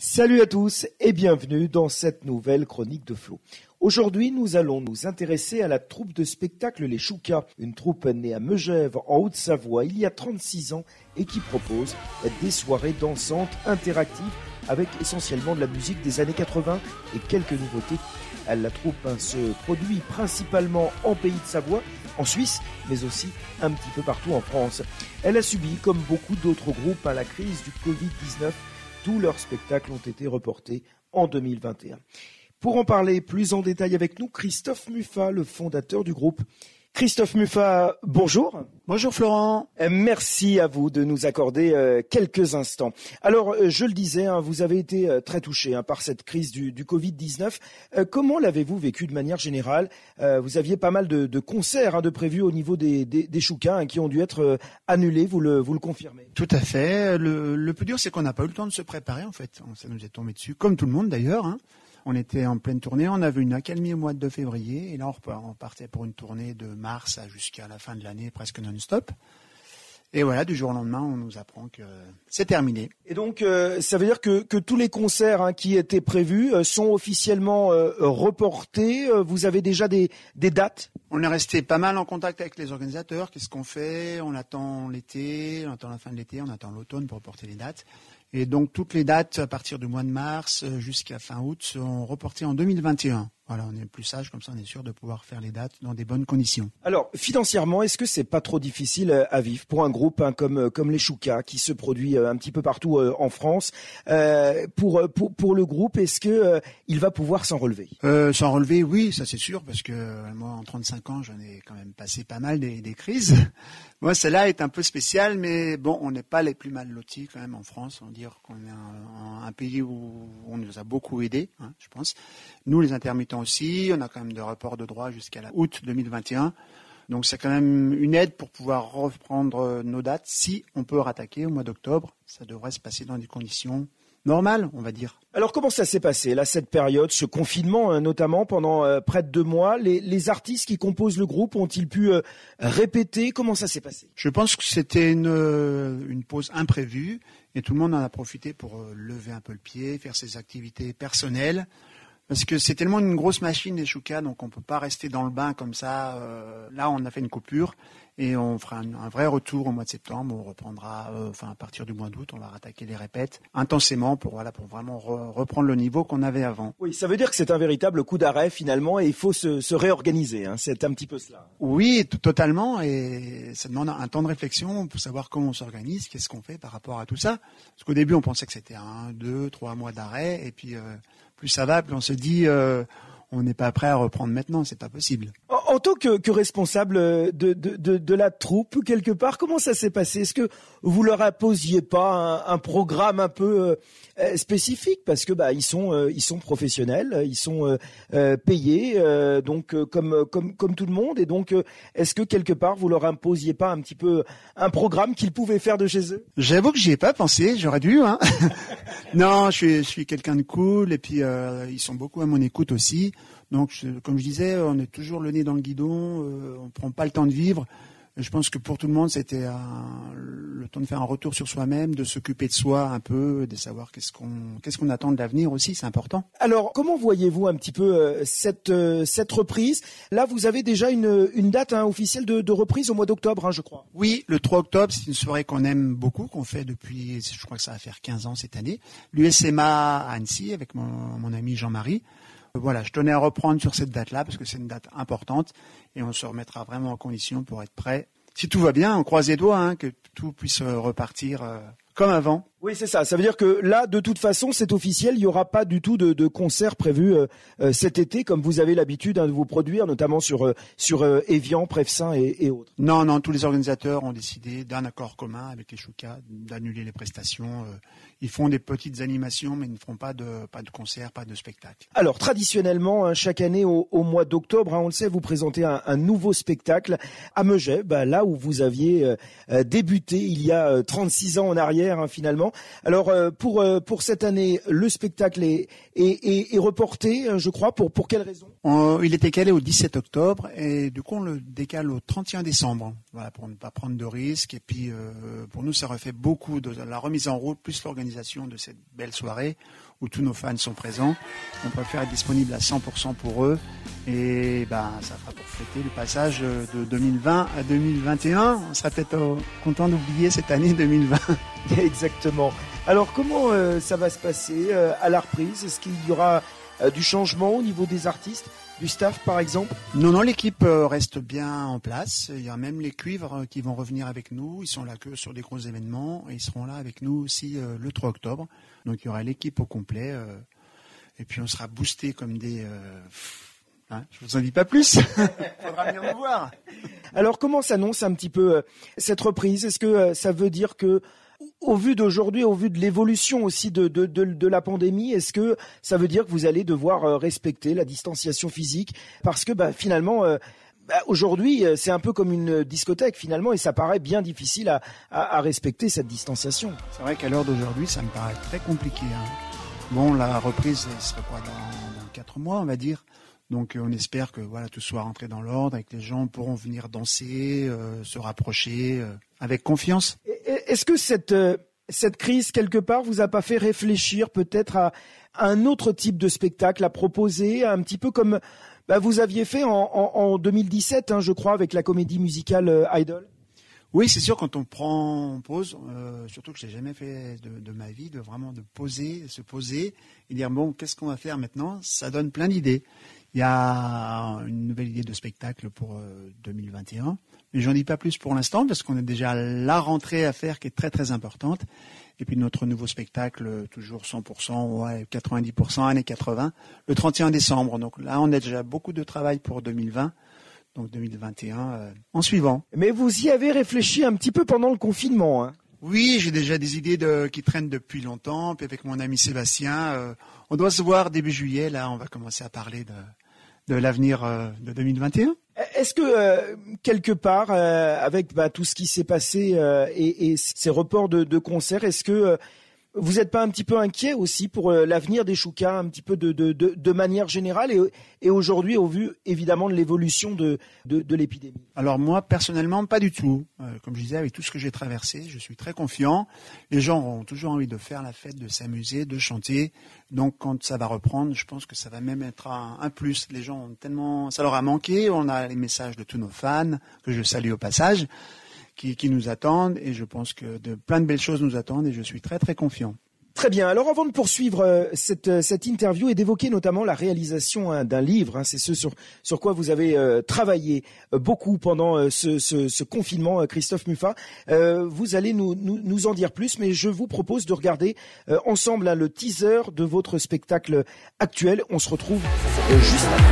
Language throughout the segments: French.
Salut à tous et bienvenue dans cette nouvelle chronique de Flo. Aujourd'hui, nous allons nous intéresser à la troupe de spectacle Les Choucas, une troupe née à Megève en Haute-Savoie il y a 36 ans et qui propose des soirées dansantes interactives avec essentiellement de la musique des années 80 et quelques nouveautés. La troupe se produit principalement en Pays de Savoie, en Suisse, mais aussi un petit peu partout en France. Elle a subi, comme beaucoup d'autres groupes, la crise du Covid-19. Tous leurs spectacles ont été reportés en 2021. Pour en parler plus en détail avec nous, Christophe Muffat, le fondateur du groupe. Christophe Muffat, bonjour. Bonjour Florent. Merci à vous de nous accorder quelques instants. Alors, je le disais, vous avez été très touché par cette crise du Covid-19. Comment l'avez-vous vécu de manière générale ? Vous aviez pas mal de concerts de prévus au niveau des Choucas qui ont dû être annulés, vous le confirmez ? Tout à fait. Le plus dur, c'est qu'on n'a pas eu le temps de se préparer en fait. Ça nous est tombé dessus, comme tout le monde d'ailleurs. On était en pleine tournée, on avait une accalmie au mois de février, et là on partait pour une tournée de mars jusqu'à la fin de l'année, presque non-stop. Et voilà, du jour au lendemain, on nous apprend que c'est terminé. Et donc, ça veut dire que tous les concerts qui étaient prévus sont officiellement reportés. Vous avez déjà des dates ? On est resté pas mal en contact avec les organisateurs. Qu'est-ce qu'on fait ? On attend l'été, on attend la fin de l'été, on attend l'automne pour reporter les dates. Et donc, toutes les dates à partir du mois de mars jusqu'à fin août sont reportées en 2021. Voilà, on est plus sage, comme ça on est sûr de pouvoir faire les dates dans des bonnes conditions. Alors, financièrement, est-ce que c'est pas trop difficile à vivre pour un groupe comme les Choucas qui se produit un petit peu partout en France pour le groupe, est-ce que il va pouvoir s'en relever ? S'en relever, oui, ça c'est sûr, parce que moi, en 35 ans, j'en ai quand même passé pas mal des crises. Moi, celle-là est un peu spéciale, mais bon, on n'est pas les plus mal lotis quand même en France. On va dire qu'on est un pays où on nous a beaucoup aidés, je pense. Nous, les intermittents aussi, on a quand même des reports de droits jusqu'à août 2021. Donc c'est quand même une aide pour pouvoir reprendre nos dates. Si on peut rattaquer au mois d'octobre, ça devrait se passer dans des conditions normales, on va dire. Alors comment ça s'est passé là, cette période, ce confinement notamment pendant près de 2 mois ? Les artistes qui composent le groupe ont-ils pu répéter ? Comment ça s'est passé ? Je pense que c'était une pause imprévue et tout le monde en a profité pour lever un peu le pied, faire ses activités personnelles. Parce que c'est tellement une grosse machine les Choucas, donc on peut pas rester dans le bain comme ça. Là, on a fait une coupure et on fera un vrai retour au mois de septembre. On reprendra, à partir du mois d'août, on va rattaquer les répètes intensément pour vraiment reprendre le niveau qu'on avait avant. Oui, ça veut dire que c'est un véritable coup d'arrêt finalement et il faut se réorganiser. C'est un petit peu cela. Oui, totalement. Et ça demande un temps de réflexion pour savoir comment on s'organise, qu'est-ce qu'on fait par rapport à tout ça. Parce qu'au début, on pensait que c'était 1, 2, 3 mois d'arrêt et puis plus ça va, plus on se dit on n'est pas prêt à reprendre maintenant, c'est pas possible. En tant que responsable de la troupe, quelque part, comment ça s'est passé ? Est-ce que vous leur imposiez pas un programme un peu spécifique ? Parce que ils sont professionnels, ils sont payés, donc comme tout le monde. Et donc, est-ce que quelque part vous leur imposiez pas un petit peu un programme qu'ils pouvaient faire de chez eux ? J'avoue que j'y ai pas pensé, j'aurais dû. Non, je suis quelqu'un de cool et puis ils sont beaucoup à mon écoute aussi. Donc, comme je disais, on est toujours le nez dans le guidon, on prend pas le temps de vivre. Je pense que pour tout le monde, c'était le temps de faire un retour sur soi-même, de s'occuper de soi un peu, de savoir qu'est-ce qu'on attend de l'avenir aussi, c'est important. Alors, comment voyez-vous un petit peu cette reprise ? Là, vous avez déjà une date officielle de reprise au mois d'octobre, je crois. Oui, le 3 octobre, c'est une soirée qu'on aime beaucoup, qu'on fait depuis, je crois que ça va faire 15 ans cette année. L'USMA à Annecy, avec mon ami Jean-Marie. Voilà, je tenais à reprendre sur cette date-là parce que c'est une date importante et on se remettra vraiment en condition pour être prêt. Si tout va bien, on croise les doigts que tout puisse repartir comme avant. Oui, c'est ça. Ça veut dire que là, de toute façon, c'est officiel. Il n'y aura pas du tout de concert prévu cet été, comme vous avez l'habitude de vous produire, notamment sur Évian, Prefsaint et autres. Non, tous les organisateurs ont décidé d'un accord commun avec les Choucas d'annuler les prestations. Ils font des petites animations, mais ils ne feront pas de concert, pas de spectacle. Alors, traditionnellement, chaque année au mois d'octobre, on le sait, vous présentez un nouveau spectacle à Megève, là où vous aviez débuté il y a 36 ans en arrière, finalement. Alors, pour cette année, le spectacle est reporté, je crois. Pour quelle raison ? Il était calé au 17 octobre et du coup, on le décale au 31 décembre. Voilà, pour ne pas prendre de risques. Et puis, pour nous, ça refait beaucoup de la remise en route, plus l'organisation l'organisation de cette belle soirée où tous nos fans sont présents. On préfère être disponible à 100% pour eux. Et ça fera pour fêter le passage de 2020 à 2021. On sera peut-être content d'oublier cette année 2020. Exactement. Alors comment ça va se passer à la reprise? Est-ce qu'il y aura du changement au niveau des artistes, du staff par exemple? Non, l'équipe reste bien en place. Il y a même les cuivres qui vont revenir avec nous. Ils sont là que sur des gros événements et ils seront là avec nous aussi le 3 octobre. Donc il y aura l'équipe au complet. Et puis on sera boosté comme des... je vous en dis pas plus. Faudra venir nous voir. Alors comment s'annonce un petit peu cette reprise? Est-ce que ça veut dire que, au vu d'aujourd'hui, au vu de l'évolution aussi de la pandémie, est-ce que ça veut dire que vous allez devoir respecter la distanciation physique? Parce que finalement, aujourd'hui, c'est un peu comme une discothèque finalement, et ça paraît bien difficile à respecter cette distanciation. C'est vrai qu'à l'heure d'aujourd'hui, ça me paraît très compliqué. Bon, la reprise, elle serait quoi dans 4 mois, on va dire. Donc on espère que tout soit rentré dans l'ordre et que les gens pourront venir danser, se rapprocher avec confiance. Est-ce que cette crise, quelque part, vous a pas fait réfléchir peut-être à un autre type de spectacle à proposer, un petit peu comme vous aviez fait en 2017, je crois, avec la comédie musicale Idol? Oui, c'est sûr, quand on prend pause, surtout que je n'ai jamais fait de ma vie, de se poser et dire qu'est-ce qu'on va faire maintenant? Ça donne plein d'idées. Il y a une nouvelle idée de spectacle pour 2021, mais j'en dis pas plus pour l'instant parce qu'on a déjà la rentrée à faire qui est très très importante. Et puis notre nouveau spectacle, toujours 100%, 90% années 80, le 31 décembre. Donc là, on a déjà beaucoup de travail pour 2020. Donc 2021 en suivant. Mais vous y avez réfléchi un petit peu pendant le confinement, Oui, j'ai déjà des idées qui traînent depuis longtemps. Puis avec mon ami Sébastien, on doit se voir début juillet. Là, on va commencer à parler de l'avenir de 2021. Est-ce que quelque part, avec tout ce qui s'est passé et ces reports de concerts, est-ce que vous n'êtes pas un petit peu inquiet aussi pour l'avenir des Choucas, un petit peu de manière générale et aujourd'hui au vu évidemment de l'évolution de l'épidémie? Alors moi personnellement pas du tout. Comme je disais, avec tout ce que j'ai traversé, je suis très confiant. Les gens ont toujours envie de faire la fête, de s'amuser, de chanter. Donc quand ça va reprendre, je pense que ça va même être un plus. Les gens ont tellement, ça leur a manqué. On a les messages de tous nos fans que je salue au passage, qui nous attendent, et je pense que plein de belles choses nous attendent et je suis très très confiant. Très bien. Alors avant de poursuivre cette interview et d'évoquer notamment la réalisation d'un livre, c'est ce sur quoi vous avez travaillé beaucoup pendant ce confinement, Christophe Muffat, vous allez nous en dire plus, mais je vous propose de regarder ensemble le teaser de votre spectacle actuel. On se retrouve juste après.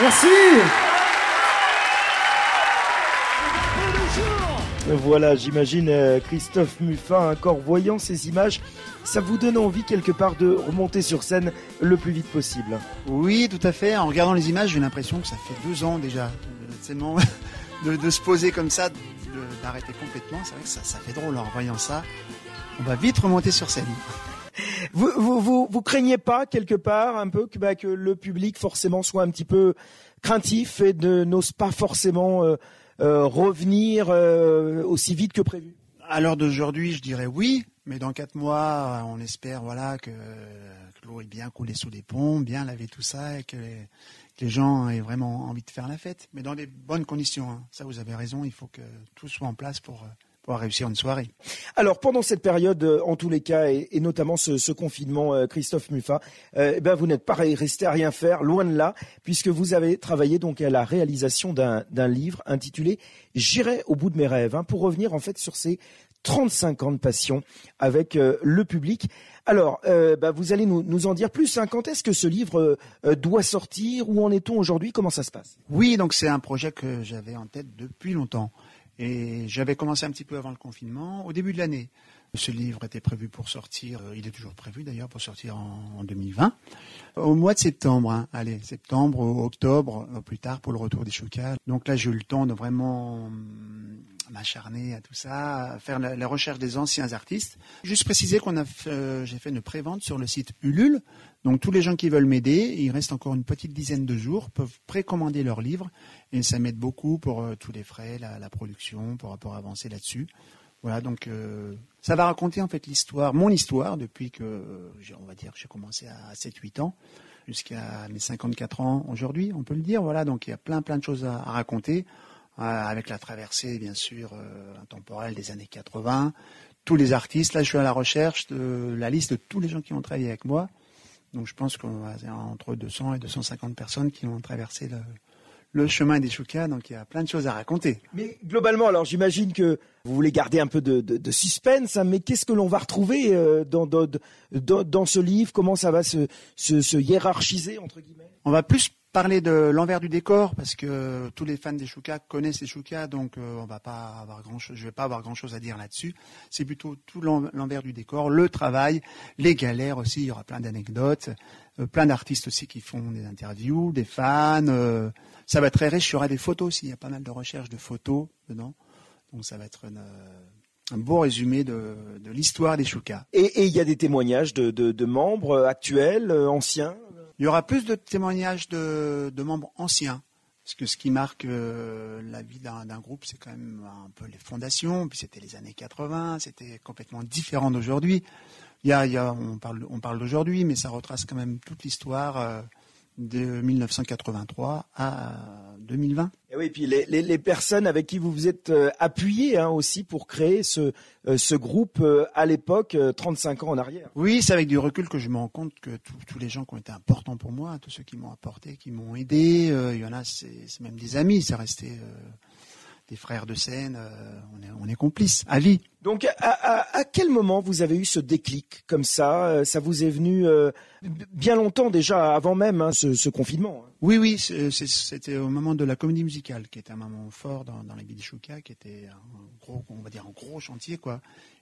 Merci. Voilà, j'imagine Christophe Muffat, encore voyant ces images, ça vous donne envie quelque part de remonter sur scène le plus vite possible. Oui, tout à fait. En regardant les images, j'ai l'impression que ça fait 2 ans déjà. Tellement de se poser comme ça, d'arrêter complètement. C'est vrai que ça fait drôle en voyant ça. On va vite remonter sur scène. Vous craignez pas quelque part un peu que le public forcément soit un petit peu craintif et n'ose pas forcément revenir aussi vite que prévu? À l'heure d'aujourd'hui, je dirais oui, mais dans 4 mois, on espère que l'eau est bien coulée sous les ponts, bien laver tout ça et que les gens aient vraiment envie de faire la fête, mais dans des bonnes conditions. Ça, vous avez raison, il faut que tout soit en place pour pouvoir réussir une soirée. Alors pendant cette période, en tous les cas, et notamment ce confinement, Christophe Muffat, vous n'êtes pas resté à rien faire, loin de là, puisque vous avez travaillé donc à la réalisation d'un livre intitulé « J'irai au bout de mes rêves », pour revenir en fait sur ces 35 ans de passion avec le public. Alors, vous allez nous en dire plus. Quand est-ce que ce livre doit sortir? Où en est-on aujourd'hui? Comment ça se passe? Oui, donc c'est un projet que j'avais en tête depuis longtemps. Et j'avais commencé un petit peu avant le confinement, au début de l'année. Ce livre était prévu pour sortir, il est toujours prévu d'ailleurs pour sortir en 2020, au mois de septembre. Septembre, octobre, plus tard pour le retour des Choucas. Donc là, j'ai eu le temps de vraiment m'acharner à tout ça, à faire la recherche des anciens artistes. Juste préciser j'ai fait une prévente sur le site Ulule. Donc tous les gens qui veulent m'aider, il reste encore une petite dizaine de jours, peuvent précommander leur livre et ça m'aide beaucoup pour tous les frais, la production, pour avancer là-dessus. Voilà, donc ça va raconter en fait mon histoire depuis que, on va dire, j'ai commencé à 7-8 ans jusqu'à mes 54 ans aujourd'hui, on peut le dire. Voilà, donc il y a plein de choses à raconter, avec la traversée bien sûr intemporelle des années 80, tous les artistes. Là, je suis à la recherche de la liste de tous les gens qui ont travaillé avec moi. Donc je pense qu'on va entre 200 et 250 personnes qui ont traversé le chemin des Choucas, donc il y a plein de choses à raconter. Mais globalement, alors j'imagine que vous voulez garder un peu de suspense, mais qu'est-ce que l'on va retrouver dans ce livre? Comment ça va se hiérarchiser, entre guillemets? On va plus parler de l'envers du décor, parce que tous les fans des Choucas connaissent les Choucas, donc on va pas avoir grand-chose, je vais pas avoir grand-chose à dire là-dessus. C'est plutôt tout l'envers du décor, le travail, les galères aussi, il y aura plein d'anecdotes, plein d'artistes aussi qui font des interviews, des fans, ça va être très riche, il y aura des photos aussi, il y a pas mal de recherches de photos dedans, donc ça va être un beau résumé de l'histoire des Choucas. Et il y a des témoignages de membres actuels, anciens? Il y aura plus de témoignages de membres anciens, parce que ce qui marque la vie d'un groupe, c'est quand même un peu les fondations, puis c'était les années 80, c'était complètement différent d'aujourd'hui. On parle d'aujourd'hui, mais ça retrace quand même toute l'histoire de 1983 à 2020. Et oui, puis les personnes avec qui vous vous êtes appuyés aussi pour créer ce groupe à l'époque, 35 ans en arrière. Oui, c'est avec du recul que je me rends compte que tous les gens qui ont été importants pour moi, tous ceux qui m'ont apporté, qui m'ont aidé, il y en a, c'est même des amis, c'est resté des frères de scène, on est complices à vie. Donc à quel moment vous avez eu ce déclic comme ça? Ça vous est venu bien longtemps déjà, avant même ce confinement? Oui, c'était au moment de la comédie musicale, qui était un moment fort dans la vie des Choucas, qui était un gros chantier, quoi.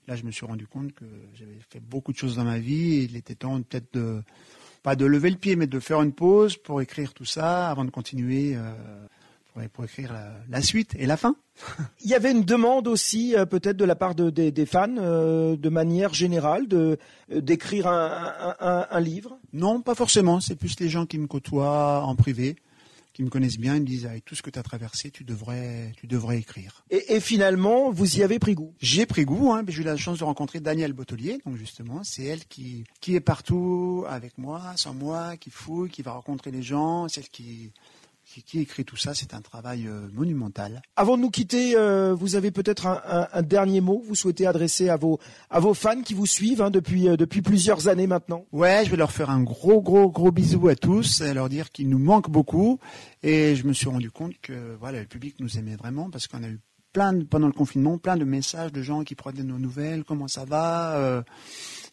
Là, je me suis rendu compte que j'avais fait beaucoup de choses dans ma vie, et il était temps peut-être pas de lever le pied, mais de faire une pause pour écrire tout ça, avant de continuer pour écrire la suite et la fin. Il y avait une demande aussi peut-être de la part des fans de manière générale d'écrire un livre? Non, pas forcément. C'est plus les gens qui me côtoient en privé, qui me connaissent bien. Ils me disent avec tout ce que tu as traversé, tu devrais écrire. Et finalement, vous y avez pris goût? J'ai pris goût. J'ai eu la chance de rencontrer Danielle Bottelier. Donc justement, c'est elle qui est partout avec moi, sans moi, qui fouille, qui va rencontrer les gens, celle qui écrit tout ça. C'est un travail monumental. Avant de nous quitter, vous avez peut-être un dernier mot que vous souhaitez adresser à vos fans qui vous suivent depuis plusieurs années maintenant? Ouais, je vais leur faire un gros bisou à tous, et leur dire qu'ils nous manquent beaucoup. Et je me suis rendu compte que le public nous aimait vraiment, parce qu'on a eu pendant le confinement, plein de messages de gens qui prenaient nos nouvelles, comment ça va,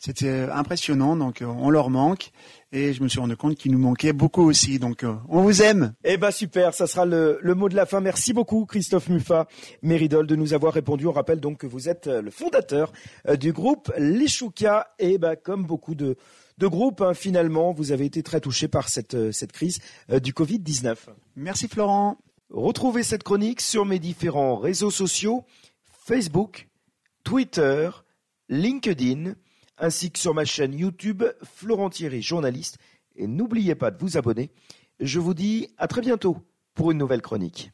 c'était impressionnant, donc on leur manque, et je me suis rendu compte qu'ils nous manquaient beaucoup aussi, donc on vous aime. Super, ça sera le mot de la fin. Merci beaucoup Christophe Muffat, Méridol, de nous avoir répondu. On rappelle donc que vous êtes le fondateur du groupe Les Choucas, et comme beaucoup de groupes, finalement, vous avez été très touché par cette crise du Covid-19. Merci Florent. Retrouvez cette chronique sur mes différents réseaux sociaux, Facebook, Twitter, LinkedIn, ainsi que sur ma chaîne YouTube, Florent Thierry, journaliste. Et n'oubliez pas de vous abonner. Je vous dis à très bientôt pour une nouvelle chronique.